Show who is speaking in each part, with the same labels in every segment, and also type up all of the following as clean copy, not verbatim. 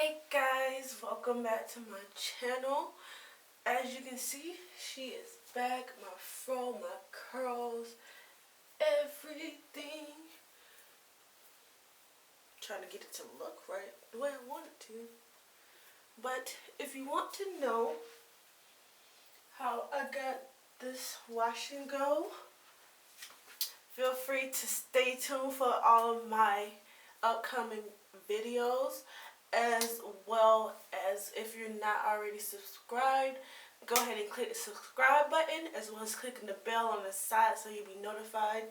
Speaker 1: Hey guys, welcome back to my channel. As you can see, she is back. My fro, my curls, everything. Trying to get it to look right the way I want it to. But if you want to know how I got this wash and go, feel free to stay tuned for all of my upcoming videos, as well as if you're not already subscribed, go ahead and click the subscribe button, as well as clicking the bell on the side so you'll be notified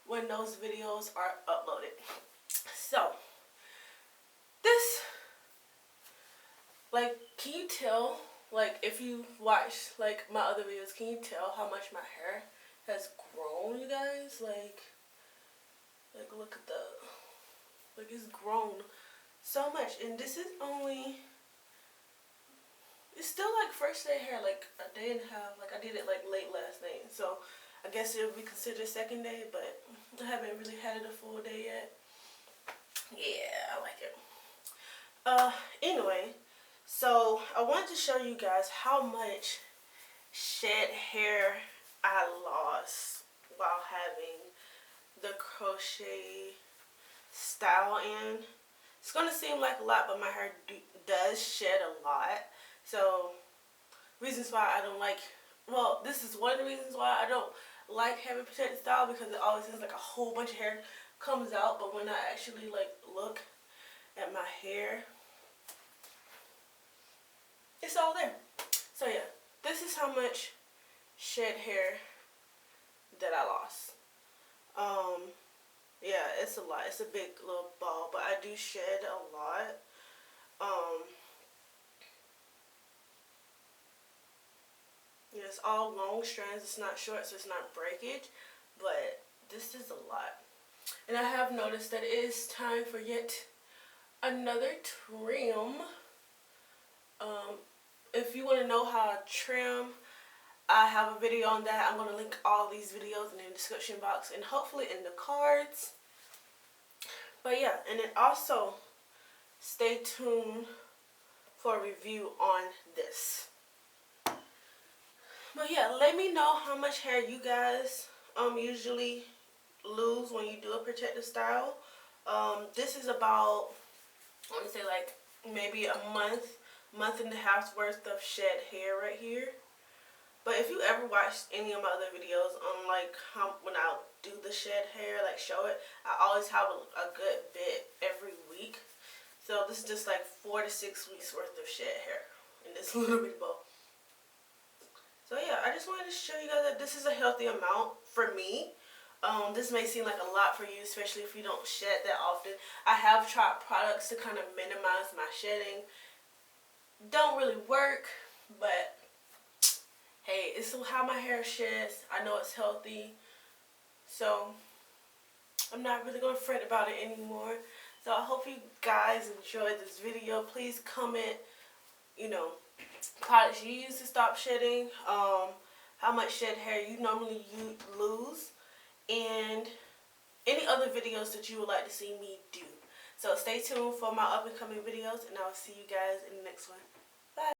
Speaker 1: when those videos are uploaded. So this, can you tell, if you watch my other videos, can you tell how much my hair has grown, you guys? Like look at the, it's grown so much. And this is only, it's still first day hair, a day and a half. I did it late last night, so I guess it would be considered second day, but I haven't really had it a full day yet. Yeah, I like it. Anyway, so I wanted to show you guys how much shed hair I lost while having the crochet style in. It's gonna seem like a lot, but my hair does shed a lot. So reasons why I don't like, well, this is one of the reasons why I don't like having protected style, because it always seems like a whole bunch of hair comes out, but when I actually look at my hair, it's all there. So yeah, this is how much shed hair that I lost. Yeah, it's a lot. It's a big little ball, but I do shed a lot. Yeah, it's all long strands. It's not short, so it's not breakage, but this is a lot. And I have noticed that it is time for yet another trim. If you want to know how I trim, I have a video on that. I'm going to link all these videos in the description box and hopefully in the cards. But yeah, and then also stay tuned for a review on this. But yeah, let me know how much hair you guys usually lose when you do a protective style. This is about, I want to say maybe a month and a half's worth of shed hair right here. But if you ever watched any of my other videos on how when I do the shed hair, show it, I always have a good bit every week. So this is just 4 to 6 weeks worth of shed hair in this little bitty bowl. So yeah, I just wanted to show you guys that this is a healthy amount for me. This may seem like a lot for you, especially if you don't shed that often. I have tried products to kind of minimize my shedding. Don't really work, but hey, it's how my hair sheds. I know it's healthy, so I'm not really going to fret about it anymore. So I hope you guys enjoyed this video. Please comment, products you use to stop shedding, how much shed hair you normally lose, and any other videos that you would like to see me do. So stay tuned for my up and coming videos, and I'll see you guys in the next one.